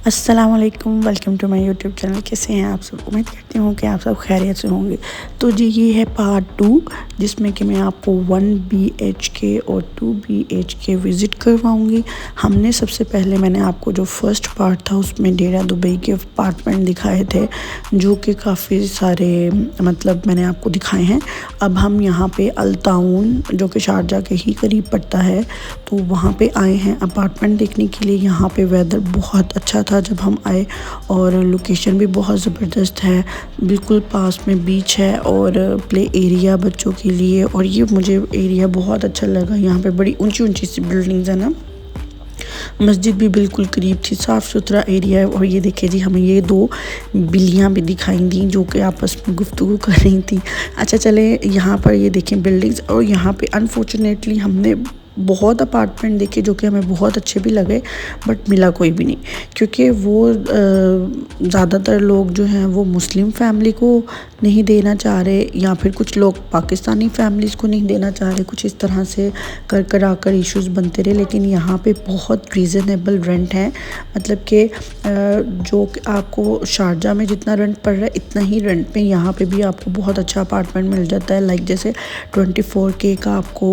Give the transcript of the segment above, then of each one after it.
अस्सलाम वालेकुम, welcome to my YouTube channel. कैसे हैं आप सब? उम्मीद करती हूँ कि आप सब खैरियत से होंगे। तो जी ये है पार्ट 2 जिसमें कि मैं आपको 1 BHK और 2 BHK विज़िट करवाऊँगी। हमने सबसे पहले मैंने आपको जो फर्स्ट पार्ट था उसमें डेरा दुबई के अपार्टमेंट दिखाए थे जो कि काफ़ी सारे मतलब मैंने आपको दिखाए हैं। अब हम यहाँ पे अल्ताउन जो कि शारजा के ही करीब पड़ता है तो वहाँ पे आए हैं अपार्टमेंट देखने के लिए। यहाँ पे वेदर बहुत अच्छा था जब हम आए और लोकेशन भी बहुत ज़बरदस्त है। बिल्कुल पास में बीच है और प्ले एरिया बच्चों के लिए, और ये मुझे एरिया बहुत अच्छा लगा। यहाँ पे बड़ी ऊंची ऊंची सी बिल्डिंग्स है ना, मस्जिद भी बिल्कुल करीब थी, साफ़ सुथरा एरिया है। और ये देखिए जी हमें ये 2 बिल्लियाँ भी दिखाई दी जो कि आपस में गुफ्तगू कर रही थी। अच्छा चले यहाँ पर ये देखें बिल्डिंग्स, और यहाँ पे अनफॉर्चुनेटली हमने बहुत अपार्टमेंट देखे जो कि हमें बहुत अच्छे भी लगे बट मिला कोई भी नहीं, क्योंकि वो ज़्यादातर लोग जो हैं वो मुस्लिम फैमिली को नहीं देना चाह रहे, या फिर कुछ लोग पाकिस्तानी फैमिलीज़ को नहीं देना चाह रहे। कुछ इस तरह से कर आकर इश्यूज़ बनते रहे। लेकिन यहाँ पे बहुत रीज़नेबल रेंट है, मतलब कि जो आपको शारजा में जितना रेंट पड़ रहा है इतना ही रेंट पे यहाँ पे भी आपको बहुत अच्छा अपार्टमेंट मिल जाता है। लाइक जैसे 24K का आपको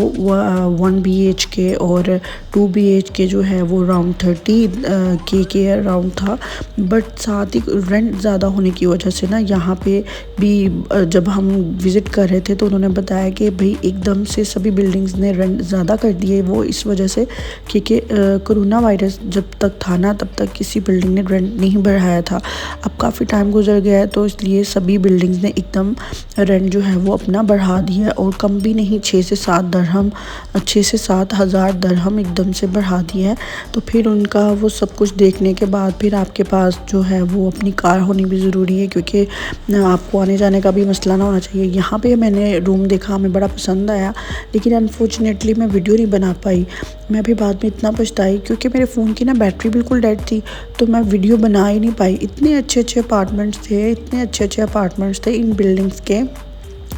1 BHK और 2 BHK जो है वो राउंड 30K के अराउंड था। बट साथ ही रेंट ज़्यादा होने की वजह से ना यहाँ पे भी जब हम विज़िट कर रहे थे तो उन्होंने बताया कि भाई एकदम से सभी बिल्डिंग्स ने रेंट ज़्यादा कर दिए। वो इस वजह से क्योंकि कोरोना वायरस जब तक था ना तब तक किसी बिल्डिंग ने रेंट नहीं बढ़ाया था। अब काफ़ी टाइम गुजर गया है तो इसलिए सभी बिल्डिंग्स ने एकदम रेंट जो है वो अपना बढ़ा दिया है, और कम भी नहीं, 6 से 7 दरहम 6 से 7 हज़ार दरहम एकदम से बढ़ा दिया है। तो फिर उनका वो सब कुछ देखने के बाद फिर आपके पास जो है वो अपनी कार होनी भी ज़रूरी है, क्योंकि आपको आने जाने का भी मसला ना होना चाहिए। यहाँ पे मैंने रूम देखा, हमें बड़ा पसंद आया, लेकिन अनफॉर्चुनेटली मैं वीडियो नहीं बना पाई। मैं भी बाद में इतना पछताई क्योंकि मेरे फ़ोन की ना बैटरी बिल्कुल डेड थी, तो मैं वीडियो बना ही नहीं पाई। इतने अच्छे अपार्टमेंट्स थे, इतने अच्छे अपार्टमेंट्स थे इन बिल्डिंग्स के,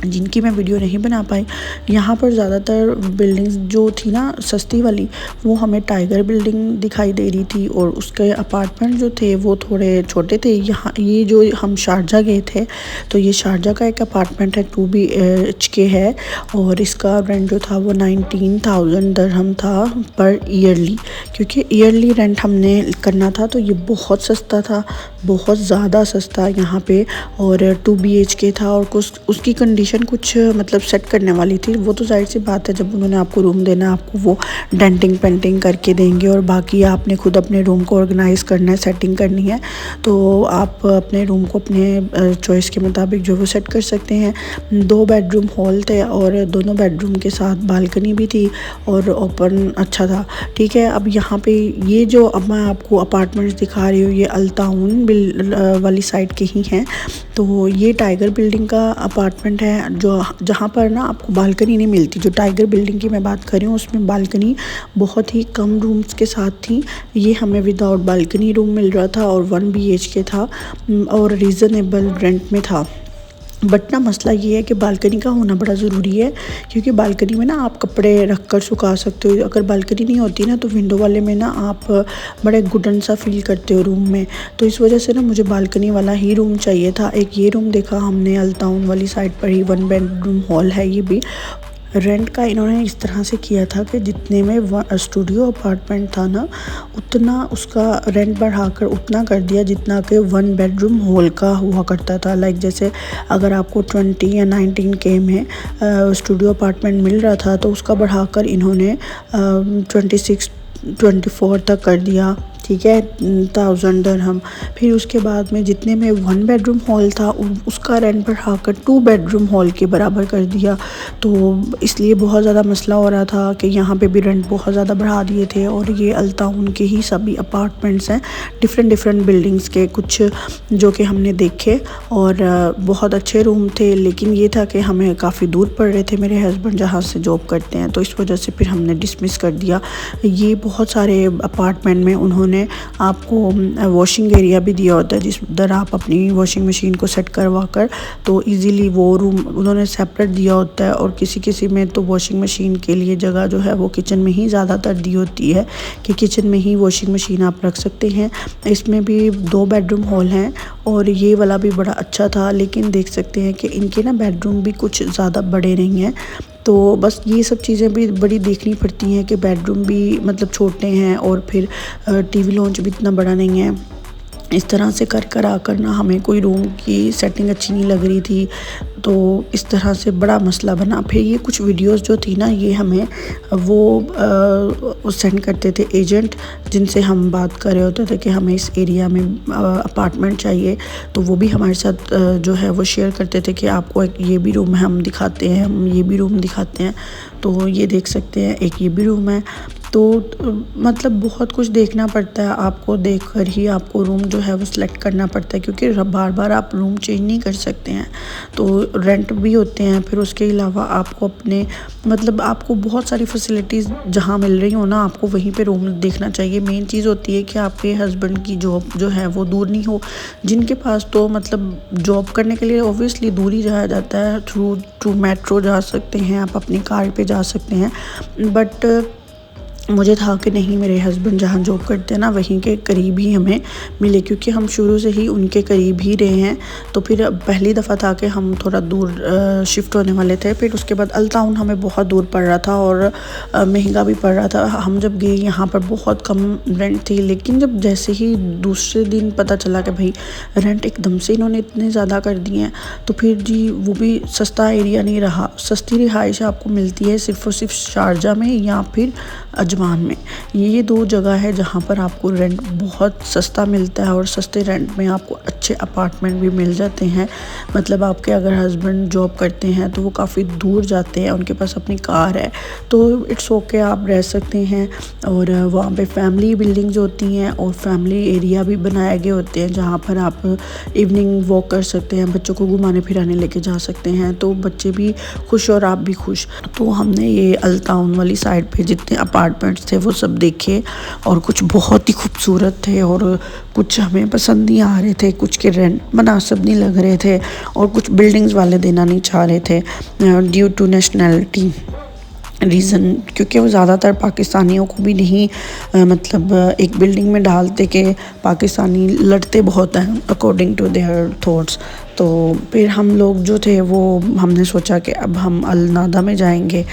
जिनकी मैं वीडियो नहीं बना पाई। यहाँ पर ज़्यादातर बिल्डिंग्स जो थी ना सस्ती वाली, वो हमें टाइगर बिल्डिंग दिखाई दे रही थी, और उसके अपार्टमेंट जो थे वो थोड़े छोटे थे। यहाँ ये जो हम शारजा गए थे तो ये शारजा का एक अपार्टमेंट है, 2 BHK है, और इसका रेंट जो था वो 19,000 दरहम था पर ईयरली। क्योंकि ईयरली रेंट हमने करना था तो ये बहुत सस्ता था, बहुत ज़्यादा सस्ता यहाँ पे। और 2 BHK था और कुछ उसकी कंडीशन कुछ मतलब सेट करने वाली थी। वो तो जाहिर सी बात है, जब उन्होंने आपको रूम देना आपको वो डेंटिंग पेंटिंग करके देंगे, और बाकी आपने खुद अपने रूम को ऑर्गेनाइज़ करना है, सेटिंग करनी है। तो आप अपने रूम को अपने चॉइस के मुताबिक जो वो सेट कर सकते हैं। 2 बेडरूम हॉल थे और दोनों बेडरूम के साथ बालकनी भी थी और ओपन अच्छा था। ठीक है, अब यहाँ पे ये जो अब मैं आपको अपार्टमेंट्स दिखा रही हूँ ये अल्ताउन वाली साइड के ही हैं। तो ये टाइगर बिल्डिंग का अपार्टमेंट है जो जहाँ पर ना आपको बालकनी नहीं मिलती। जो टाइगर बिल्डिंग की मैं बात कर रही हूँ उसमें बालकनी बहुत ही कम रूम्स के साथ थी। ये हमें विदाउट बालकनी रूम मिल रहा था और 1 BHK था और रीज़नेबल रेंट में था। बट ना मसला ये है कि बालकनी का होना बड़ा ज़रूरी है, क्योंकि बालकनी में ना आप कपड़े रख कर सुखा सकते हो। अगर बालकनी नहीं होती ना तो विंडो वाले में ना आप बड़े घुटन सा फील करते हो रूम में। तो इस वजह से ना मुझे बालकनी वाला ही रूम चाहिए था। एक ये रूम देखा हमने अल्ताउन वाली साइड पर ही, 1 बेडरूम हॉल है ये भी। रेंट का इन्होंने इस तरह से किया था कि जितने में स्टूडियो अपार्टमेंट था ना उतना उसका रेंट बढ़ाकर उतना कर दिया जितना कि 1 बेडरूम हॉल का हुआ करता था। लाइक जैसे अगर आपको 20 या 19K में स्टूडियो अपार्टमेंट मिल रहा था तो उसका बढ़ाकर इन्होंने 24 तक कर दिया। ठीक है, 1000 दरहम। फिर उसके बाद में जितने में 1 बेडरूम हॉल था उसका रेंट बढ़ाकर 2 बेडरूम हॉल के बराबर कर दिया। तो इसलिए बहुत ज़्यादा मसला हो रहा था कि यहाँ पे भी रेंट बहुत ज़्यादा बढ़ा दिए थे। और ये अल्ताउन के ही सभी अपार्टमेंट्स हैं, डिफरेंट बिल्डिंग्स के, कुछ जो कि हमने देखे और बहुत अच्छे रूम थे। लेकिन ये था कि हमें काफ़ी दूर पड़ रहे थे, मेरे हस्बैंड जहाँ से जॉब करते हैं, तो इस वजह से फिर हमने डिसमिस कर दिया। ये बहुत सारे अपार्टमेंट में उन्होंने उन्होंने आपको वॉशिंग एरिया भी दिया होता है जिस उधर आप अपनी वॉशिंग मशीन को सेट करवा कर तो इजीली वो रूम उन्होंने सेपरेट दिया होता है। और किसी किसी में तो वॉशिंग मशीन के लिए जगह जो है वो किचन में ही ज़्यादातर दी होती है कि किचन में ही वॉशिंग मशीन आप रख सकते हैं। इसमें भी 2 बेडरूम हॉल हैं और ये वाला भी बड़ा अच्छा था, लेकिन देख सकते हैं कि इनके ना बेडरूम भी कुछ ज़्यादा बड़े नहीं हैं। तो बस ये सब चीज़ें भी बड़ी देखनी पड़ती हैं कि बेडरूम भी मतलब छोटे हैं और फिर टीवी लॉन्च भी इतना बड़ा नहीं है। इस तरह से कर आकर ना हमें कोई रूम की सेटिंग अच्छी नहीं लग रही थी, तो इस तरह से बड़ा मसला बना। फिर ये कुछ वीडियोस जो थी ना ये हमें वो सेंड करते थे एजेंट, जिनसे हम बात कर रहे होते थे कि हमें इस एरिया में अपार्टमेंट चाहिए, तो वो भी हमारे साथ जो है वो शेयर करते थे कि आपको एक ये भी रूम है हम दिखाते हैं, हम ये भी रूम दिखाते हैं। तो ये देख सकते हैं एक ये भी रूम है। तो मतलब बहुत कुछ देखना पड़ता है, आपको देखकर ही आपको रूम जो है वो सिलेक्ट करना पड़ता है, क्योंकि बार बार आप रूम चेंज नहीं कर सकते हैं। तो रेंट भी होते हैं, फिर उसके अलावा आपको अपने मतलब आपको बहुत सारी फैसिलिटीज़ जहाँ मिल रही हो ना आपको वहीं पे रूम देखना चाहिए। मेन चीज़ होती है कि आपके हस्बैंड की जॉब जो है वो दूर नहीं हो। जिनके पास तो मतलब जॉब करने के लिए ऑब्वियसली दूर ही जाया जाता है, थ्रू मेट्रो जा सकते हैं, आप अपनी कार पे जा सकते हैं। बट मुझे था कि नहीं, मेरे हस्बैंड जहाँ जॉब करते हैं ना वहीं के करीब ही हमें मिले, क्योंकि हम शुरू से ही उनके करीब ही रहे हैं। तो फिर पहली दफ़ा था कि हम थोड़ा दूर शिफ्ट होने वाले थे। फिर उसके बाद अल्ताउन हमें बहुत दूर पड़ रहा था और महंगा भी पड़ रहा था। हम जब गए यहाँ पर बहुत कम रेंट थी, लेकिन जब जैसे ही दूसरे दिन पता चला कि भाई रेंट एकदम से इन्होंने इतने ज़्यादा कर दिए हैं, तो फिर जी वो भी सस्ता एरिया नहीं रहा। सस्ती रिहाइश आपको मिलती है सिर्फ़ और सिर्फ शारजा में या फिर अजमान में। ये 2 जगह है जहाँ पर आपको रेंट बहुत सस्ता मिलता है और सस्ते रेंट में आपको अच्छे अपार्टमेंट भी मिल जाते हैं। मतलब आपके अगर हस्बैंड जॉब करते हैं तो वो काफ़ी दूर जाते हैं, उनके पास अपनी कार है, तो इट्स ओके आप रह सकते हैं। और वहाँ पे फैमिली बिल्डिंग्स होती हैं और फैमिली एरिया भी बनाए गए होते हैं जहाँ पर आप इवनिंग वॉक कर सकते हैं, बच्चों को घुमाने फिराने लेके जा सकते हैं, तो बच्चे भी खुश और आप भी खुश। तो हमने ये अल्ताउन वाली साइड पे जितने अपार्टमेंट्स थे वो सब देखे और कुछ बहुत ही खूबसूरत थे और कुछ हमें पसंद नहीं आ रहे थे, कुछ के रेंट मुनासिब नहीं लग रहे थे और कुछ बिल्डिंग्स वाले देना नहीं चाह रहे थे ड्यू टू नेशनैलिटी रीज़न, क्योंकि वो ज़्यादातर पाकिस्तानियों को भी नहीं मतलब एक बिल्डिंग में डालते कि पाकिस्तानी लड़ते बहुत हैं अकॉर्डिंग टू देयर थॉट्स। तो फिर हम लोग जो थे वो हमने सोचा कि अब हम अल नादा में जाएंगे,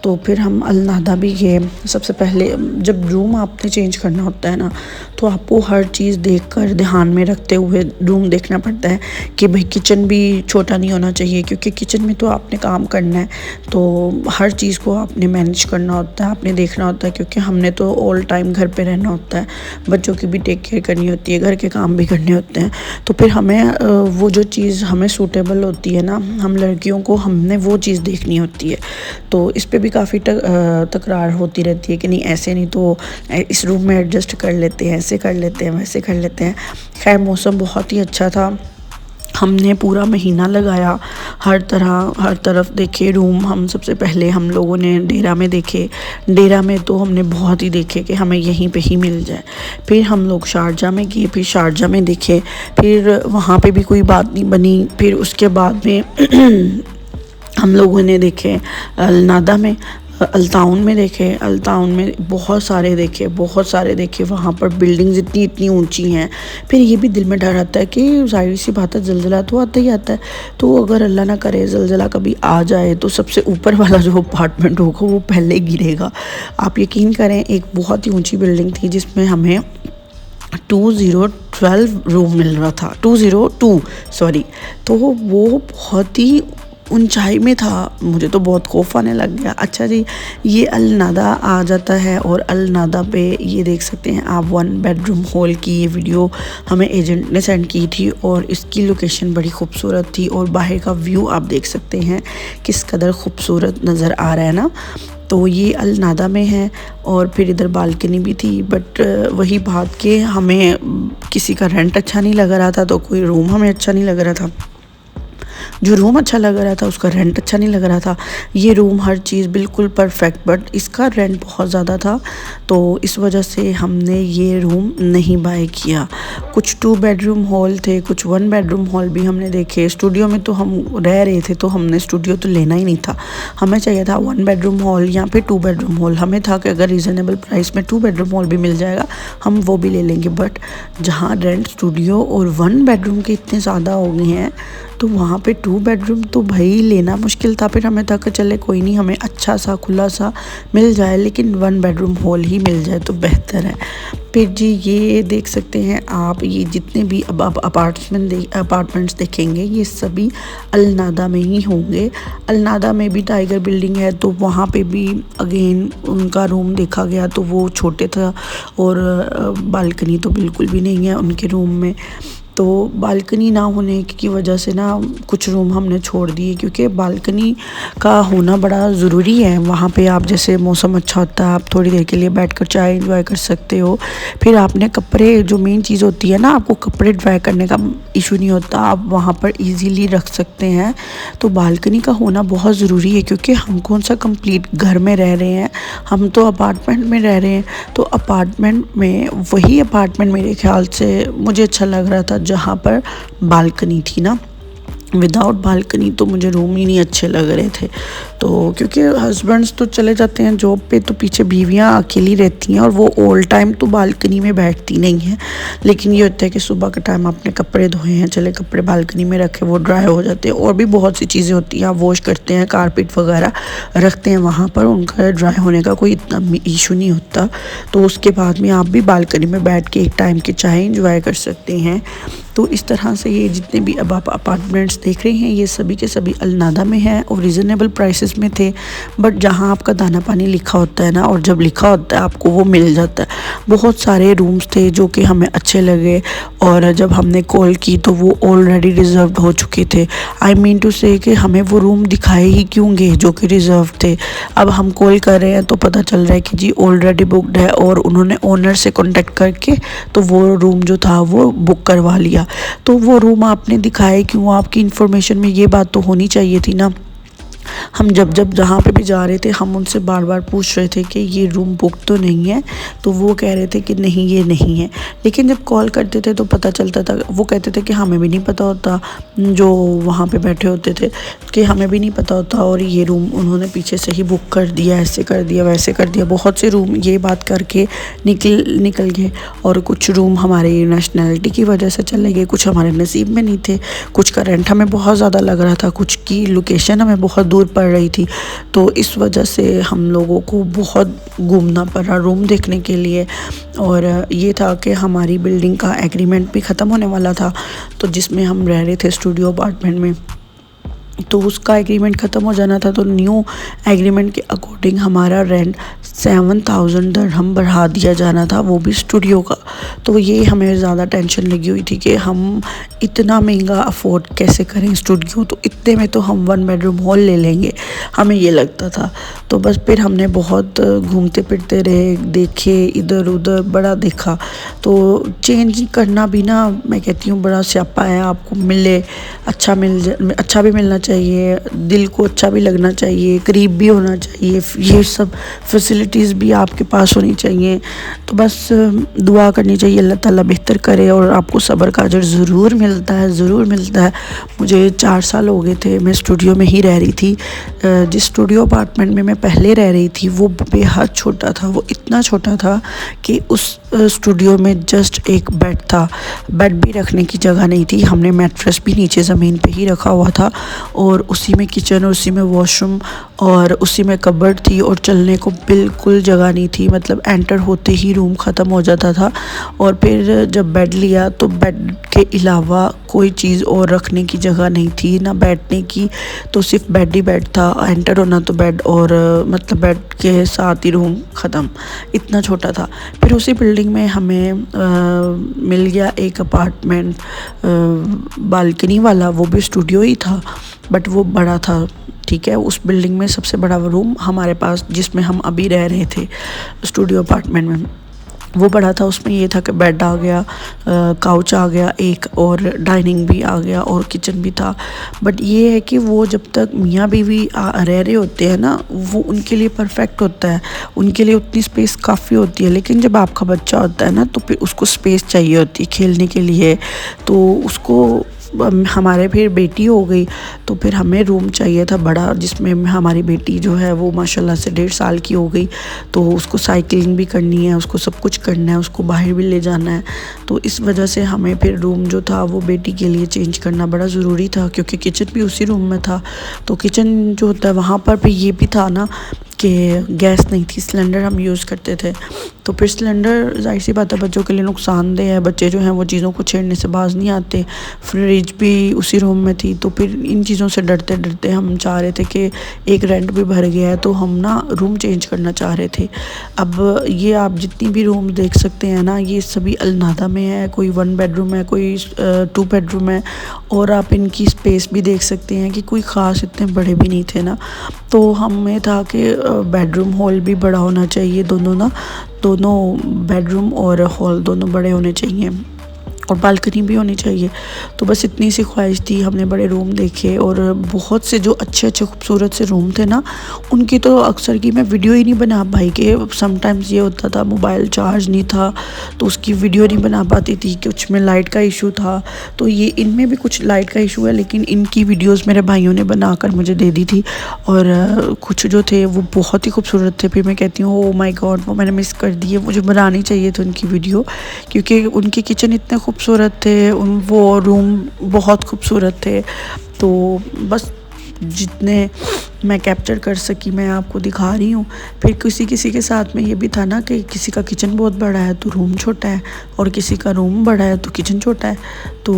तो फिर हम अल नादा भी गए। सबसे पहले जब रूम आपने चेंज करना होता है ना तो आपको हर चीज़ देखकर ध्यान में रखते हुए रूम देखना पड़ता है कि भाई किचन भी छोटा नहीं होना चाहिए, क्योंकि किचन में तो आपने काम करना है, तो हर चीज़ को आपने मैनेज करना होता है, आपने देखना होता है, क्योंकि हमने तो ऑल टाइम घर पे रहना होता है, बच्चों की भी टेक केयर करनी होती है, घर के काम भी करने होते हैं। तो फिर हमें वो जो चीज़ हमें सूटेबल होती है ना, हम लड़कियों को हमने वो चीज़ देखनी होती है। तो इस पर भी काफ़ी तकरार होती रहती है कि नहीं ऐसे नहीं, तो इस रूम में एडजस्ट कर लेते हैं, ऐसे कर लेते हैं, वैसे कर लेते हैं। खैर मौसम बहुत ही अच्छा था, हमने पूरा महीना लगाया, हर तरफ देखे रूम। हम सबसे पहले हम लोगों ने डेरा में देखे, डेरा में तो हमने बहुत ही देखे कि हमें यहीं पे ही मिल जाए। फिर हम लोग शारजा में गए, फिर शारजा में देखे, फिर वहाँ पे भी कोई बात नहीं बनी। फिर उसके बाद में हम लोगों ने देखे अल नादा में, अल्ताउन में देखे, अल्ताउन में बहुत सारे देखे। वहाँ पर बिल्डिंग्स इतनी ऊंची हैं। फिर ये भी दिल में डर आता है कि जाहिर सी बात है ज़लज़ला तो आता ही आता है, तो अगर अल्लाह ना करे ज़लज़ला कभी आ जाए तो सबसे ऊपर वाला जो अपार्टमेंट होगा वो पहले गिरेगा। आप यकीन करें एक बहुत ही ऊँची बिल्डिंग थी जिसमें हमें 2012 रूम मिल रहा था, 202 सॉरी। तो वो बहुत ही ऊंचाई में था, मुझे तो बहुत खौफ आने लग गया। अच्छा जी, ये अल नादा आ जाता है और अल नादा पे ये देख सकते हैं आप 1 बेडरूम हॉल की ये वीडियो हमें एजेंट ने सेंड की थी और इसकी लोकेशन बड़ी खूबसूरत थी और बाहर का व्यू आप देख सकते हैं किस कदर खूबसूरत नज़र आ रहा है ना। तो ये अल नादा में है और फिर इधर बालकनी भी थी, बट वही बात कि हमें किसी का रेंट अच्छा नहीं लग रहा था तो कोई रूम हमें अच्छा नहीं लग रहा था। जो रूम अच्छा लग रहा था उसका रेंट अच्छा नहीं लग रहा था। ये रूम हर चीज़ बिल्कुल परफेक्ट, बट इसका रेंट बहुत ज़्यादा था, तो इस वजह से हमने ये रूम नहीं बाय किया। कुछ 2 बेडरूम हॉल थे, कुछ 1 बेडरूम हॉल भी हमने देखे। स्टूडियो में तो हम रह रहे थे तो हमने स्टूडियो तो लेना ही नहीं था, हमें चाहिए था 1 बेडरूम हॉल या फिर 2 बेडरूम हॉल। हमें था कि अगर रीज़नेबल प्राइस में 2 बेडरूम हॉल भी मिल जाएगा हम वो भी ले लेंगे। बट जहाँ रेंट स्टूडियो और 1 बेडरूम के इतने ज़्यादा हो गए हैं तो वहाँ पे 2 बेडरूम तो भाई लेना मुश्किल था। फिर हमें था कि चले कोई नहीं, हमें अच्छा सा खुला सा मिल जाए लेकिन 1 बेडरूम हॉल ही मिल जाए तो बेहतर है। फिर जी ये देख सकते हैं आप, ये जितने भी अब आप अपार्टमेंट्स देखेंगे ये सभी अलनादा में ही होंगे। अलनादा में भी टाइगर बिल्डिंग है तो वहाँ पे भी अगेन उनका रूम देखा गया तो वो छोटे था और बालकनी तो बिल्कुल भी नहीं है उनके रूम में। तो बालकनी ना होने की वजह से ना कुछ रूम हमने छोड़ दिए, क्योंकि बालकनी का होना बड़ा ज़रूरी है। वहाँ पे आप जैसे मौसम अच्छा होता है आप थोड़ी देर के लिए बैठकर चाय एंजॉय कर सकते हो। फिर आपने कपड़े, जो मेन चीज़ होती है ना, आपको कपड़े ड्राई करने का इशू नहीं होता, आप वहाँ पर इजीली रख सकते हैं। तो बालकनी का होना बहुत ज़रूरी है, क्योंकि हम कौन सा कंप्लीट घर में रह रहे हैं, हम तो अपार्टमेंट में रह रहे हैं। तो अपार्टमेंट में वही अपार्टमेंट मेरे ख्याल से मुझे अच्छा लग रहा था जहाँ पर बालकनी थी ना। विदाउट बालकनी तो मुझे रूम ही नहीं अच्छे लग रहे थे। तो क्योंकि हस्बैंड्स तो चले जाते हैं जॉब पे तो पीछे बीवियां अकेली रहती हैं और वो ऑल टाइम तो बालकनी में बैठती नहीं हैं। लेकिन ये होता है कि सुबह के टाइम आपने कपड़े धोए हैं, चले कपड़े बालकनी में रखे, वो ड्राई हो जाते हैं। और भी बहुत सी चीज़ें होती हैं, आप वॉश करते हैं, कारपेट वगैरह रखते हैं वहाँ पर, उनका ड्राई होने का कोई इतना इशू नहीं होता। तो उसके बाद में आप भी बालकनी में बैठ के एक टाइम की चाय इंजॉय कर सकते हैं। तो इस तरह से ये जितने भी अब आप अपार्टमेंट्स देख रहे हैं ये सभी के सभी अलनादा में हैं और रीज़नेबल प्राइसेस में थे। बट जहाँ आपका दाना पानी लिखा होता है ना, और जब लिखा होता है आपको वो मिल जाता है। बहुत सारे रूम्स थे जो कि हमें अच्छे लगे और जब हमने कॉल की तो वो ऑलरेडी रिज़र्व्ड हो चुके थे। आई मीन टू से कि हमें वो रूम दिखाए ही क्यों गए जो कि रिज़र्व थे। अब हम कॉल कर रहे हैं तो पता चल रहा है कि जी ऑलरेडी बुकड है, और उन्होंने ओनर से कॉन्टेक्ट करके तो वो रूम जो था वो बुक करवा लिया। तो वो रूम आपने दिखाए क्यों, आपकी इन्फॉर्मेशन में ये बात तो होनी चाहिए थी ना। हम जब जहाँ पे भी जा रहे थे हम उनसे बार बार पूछ रहे थे कि ये रूम बुक तो नहीं है, तो वो कह रहे थे कि नहीं ये नहीं है। लेकिन जब कॉल करते थे तो पता चलता था, वो कहते थे कि हमें भी नहीं पता होता, जो वहाँ पे बैठे होते थे कि हमें भी नहीं पता होता और ये रूम उन्होंने पीछे से ही बुक कर दिया, ऐसे कर दिया वैसे कर दिया। बहुत से रूम ये बात करके निकल गए और कुछ रूम हमारे नेशनैलिटी की वजह से चले गए, कुछ हमारे नसीब में नहीं थे, कुछ का रेंट हमें बहुत ज़्यादा लग रहा था, कुछ की लोकेशन हमें बहुत दूर पड़ रही थी। तो इस वजह से हम लोगों को बहुत घूमना पड़ा रूम देखने के लिए। और ये था कि हमारी बिल्डिंग का एग्रीमेंट भी ख़त्म होने वाला था, तो जिसमें हम रह रहे थे स्टूडियो अपार्टमेंट में, तो उसका एग्रीमेंट ख़त्म हो जाना था। तो न्यू एग्रीमेंट के अकॉर्डिंग हमारा रेंट 7,000 दिरहम बढ़ा दिया जाना था, वो भी स्टूडियो का। तो ये हमें ज़्यादा टेंशन लगी हुई थी कि हम इतना महंगा अफोर्ड कैसे करें स्टूडियो, तो इतने में तो हम 1 बेडरूम हॉल ले लेंगे, हमें ये लगता था। तो बस फिर हमने बहुत घूमते फिरते रहे, देखे इधर उधर, बड़ा देखा। तो चेंज करना भी ना, मैं कहती हूँ बड़ा स्यापा है। आपको मिले अच्छा भी मिलना चाहिए, दिल को अच्छा भी लगना चाहिए, करीब भी होना चाहिए, ये सब फैसिलिटीज़ भी आपके पास होनी चाहिए। तो बस दुआ करनी चाहिए अल्लाह ताला बेहतर करे और आपको सब्र का अजर ज़रूर मिलता है, ज़रूर मिलता है। मुझे 4 साल हो गए थे मैं स्टूडियो में ही रह रही थी। जिस स्टूडियो अपार्टमेंट में मैं पहले रह रही थी वो बेहद छोटा था, वो इतना छोटा था कि उस स्टूडियो में जस्ट एक बेड था, बेड भी रखने की जगह नहीं थी। हमने मैट्रेस भी नीचे ज़मीन पे ही रखा हुआ था और उसी में किचन और उसी में वॉशरूम और उसी में कबर्ड थी और चलने को बिल्कुल जगह नहीं थी। मतलब एंटर होते ही रूम ख़त्म हो जाता था। और फिर जब बेड लिया तो बेड के अलावा कोई चीज़ और रखने की जगह नहीं थी, ना बैठने की, तो सिर्फ बेड ही बेड था। एंटर होना तो बेड और मतलब बेड के साथ ही रूम ख़त्म, इतना छोटा था। फिर उसी बिल्डिंग में हमें मिल गया एक अपार्टमेंट बालकनी वाला, वो भी स्टूडियो ही था बट वो बड़ा था। ठीक है, उस बिल्डिंग में सबसे बड़ा रूम हमारे पास जिसमें हम अभी रह रहे थे स्टूडियो अपार्टमेंट में। वो बड़ा था, उसमें ये था कि बेड आ गया, काउच आ गया एक, और डाइनिंग भी आ गया और किचन भी था। बट ये है कि वो जब तक मियाँ बीवी रह रहे होते हैं ना, वो उनके लिए परफेक्ट होता है, उनके लिए उतनी स्पेस काफ़ी होती है। लेकिन जब आपका बच्चा होता है ना, तो फिर उसको स्पेस चाहिए होती है खेलने के लिए। तो उसको हमारे फिर बेटी हो गई, तो फिर हमें रूम चाहिए था बड़ा, जिसमें हमारी बेटी जो है वो माशाल्लाह से 1.5 साल की हो गई। तो उसको साइकिलिंग भी करनी है, उसको सब कुछ करना है, उसको बाहर भी ले जाना है। तो इस वजह से हमें फिर रूम जो था वो बेटी के लिए चेंज करना बड़ा ज़रूरी था, क्योंकि किचन भी उसी रूम में था। तो किचन जो होता है वहाँ पर भी ये भी था ना कि गैस नहीं थी, सिलेंडर हम यूज़ करते थे। तो फिर सिलेंडर जाहिर सी बात है बच्चों के लिए नुकसानदेह है, बच्चे जो हैं वो चीज़ों को छेड़ने से बाज नहीं आते। फ्रिज भी उसी रूम में थी, तो फिर इन चीज़ों से डरते डरते हम चाह रहे थे कि एक रेंट भी भर गया है, तो हम ना रूम चेंज करना चाह रहे थे। अब ये आप जितनी भी रूम देख सकते हैं ना, ये सभी अलनादा में है, कोई 1 बेडरूम है, कोई 2 बेडरूम है, और आप इनकी स्पेस भी देख सकते हैं कि कोई ख़ास इतने बड़े भी नहीं थे ना। तो हमें था कि बेडरूम हॉल भी बड़ा होना चाहिए, दोनों बेडरूम और हॉल दोनों बड़े होने चाहिए, और बालकनी भी होनी चाहिए। तो बस इतनी सी ख्वाहिश थी। हमने बड़े रूम देखे, और बहुत से जो अच्छे अच्छे खूबसूरत से रूम थे ना, उनकी तो अक्सर की मैं वीडियो ही नहीं बना पाई। कि समटाइम्स ये होता था मोबाइल चार्ज नहीं था, तो उसकी वीडियो नहीं बना पाती थी, कुछ में लाइट का इशू था। तो ये इनमें भी कुछ लाइट का इशू है, लेकिन इनकी वीडियोस मेरे भाइयों ने बनाकर मुझे दे दी थी, और कुछ जो थे वो बहुत ही खूबसूरत थे। फिर मैं कहती हूँ ओ माय गॉड, वो मैंने मिस कर दिए, मुझे बनानी चाहिए थी उनकी वीडियो, क्योंकि उनके किचन इतने खूबसूरत थे, वो रूम बहुत खूबसूरत थे। तो बस जितने मैं कैप्चर कर सकी मैं आपको दिखा रही हूँ। फिर किसी के साथ में ये भी था ना कि किसी का किचन बहुत बड़ा है तो रूम छोटा है, और किसी का रूम बड़ा है तो किचन छोटा है। तो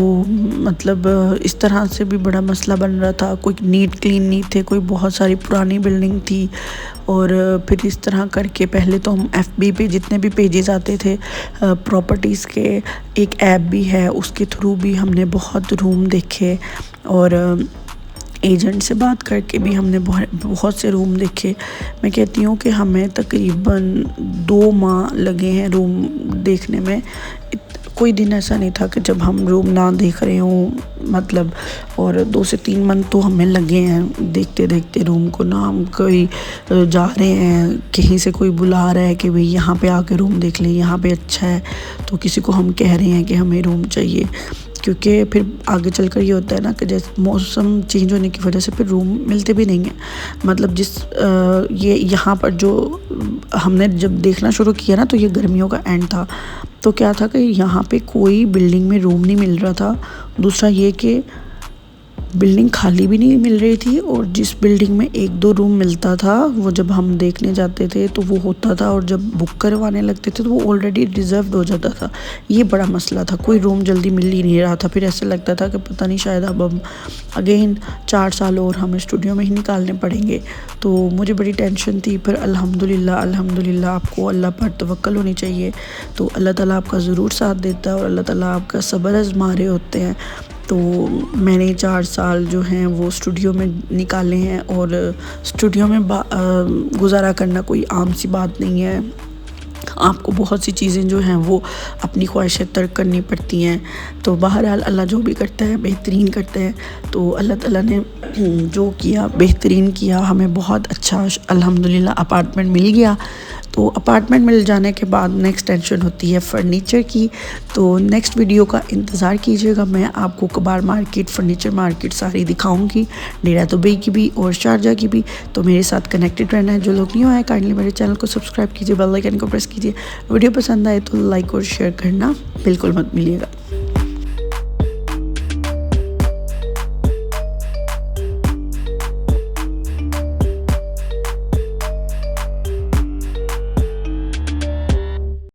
मतलब इस तरह से भी बड़ा मसला बन रहा था। कोई नीट क्लीन नहीं थे, कोई बहुत सारी पुरानी बिल्डिंग थी। और फिर इस तरह करके पहले तो हम FB पे जितने भी पेजेस आते थे प्रॉपर्टीज़ के, एक ऐप भी है, उसके थ्रू भी हमने बहुत रूम देखे, और एजेंट से बात करके भी हमने बहुत से रूम देखे। मैं कहती हूँ कि हमें तकरीबन 2 माह लगे हैं रूम देखने में। कोई दिन ऐसा नहीं था कि जब हम रूम ना देख रहे हों, मतलब, और 2 से 3 मंथ तो हमें लगे हैं देखते देखते रूम को ना। हम कोई जा रहे हैं, कहीं से कोई बुला रहा है कि भाई यहाँ पे आके रूम देख लें, यहाँ पे अच्छा है, तो किसी को हम कह रहे हैं कि हमें रूम चाहिए। क्योंकि फिर आगे चलकर ये होता है ना कि जैसे मौसम चेंज होने की वजह से फिर रूम मिलते भी नहीं हैं। मतलब ये यहाँ पर जो हमने जब देखना शुरू किया ना, तो ये गर्मियों का एंड था। तो क्या था कि यहाँ पे कोई बिल्डिंग में रूम नहीं मिल रहा था। दूसरा ये कि बिल्डिंग खाली भी नहीं मिल रही थी, और जिस बिल्डिंग में 1-2 रूम मिलता था वो जब हम देखने जाते थे तो वो होता था, और जब बुक करवाने लगते थे तो वो ऑलरेडी रिजर्व्ड हो जाता था। ये बड़ा मसला था, कोई रूम जल्दी मिल ही नहीं रहा था। फिर ऐसा लगता था कि पता नहीं शायद अब हम अगेन 4 साल और हमें स्टूडियो में ही निकालने पड़ेंगे। तो मुझे बड़ी टेंशन थी। पर अल्हम्दुलिल्लाह आपको अल्लाह पर तवक्कल होनी चाहिए, तो अल्लाह ताला आपका ज़रूर साथ देता है, और अल्लाह ताला आपका सब्र आज़मा रहे होते हैं। तो मैंने 4 साल जो हैं वो स्टूडियो में निकाले हैं, और स्टूडियो में गुजारा करना कोई आम सी बात नहीं है। आपको बहुत सी चीज़ें जो हैं वो अपनी ख्वाहिशें तर्क करनी पड़ती हैं। तो बहरहाल अल्लाह जो भी करता है बेहतरीन करता है। तो अल्लाह ताला ने जो किया बेहतरीन किया, हमें बहुत अच्छा अल्हम्दुलिल्लाह अपार्टमेंट मिल गया। तो अपार्टमेंट मिल जाने के बाद नेक्स्ट टेंशन होती है फ़र्नीचर की। तो नेक्स्ट वीडियो का इंतज़ार कीजिएगा, मैं आपको कबाड़ मार्केट, फ़र्नीचर मार्केट सारी दिखाऊंगी, डेरा दुबई की भी और शारजा की भी। तो मेरे साथ कनेक्टेड रहना है। जो लोग नहीं आए काइंडली मेरे चैनल को सब्सक्राइब कीजिए, बेल आइकन को प्रेस कीजिए। वीडियो पसंद आए तो लाइक और शेयर करना बिल्कुल मत भूलिएगा।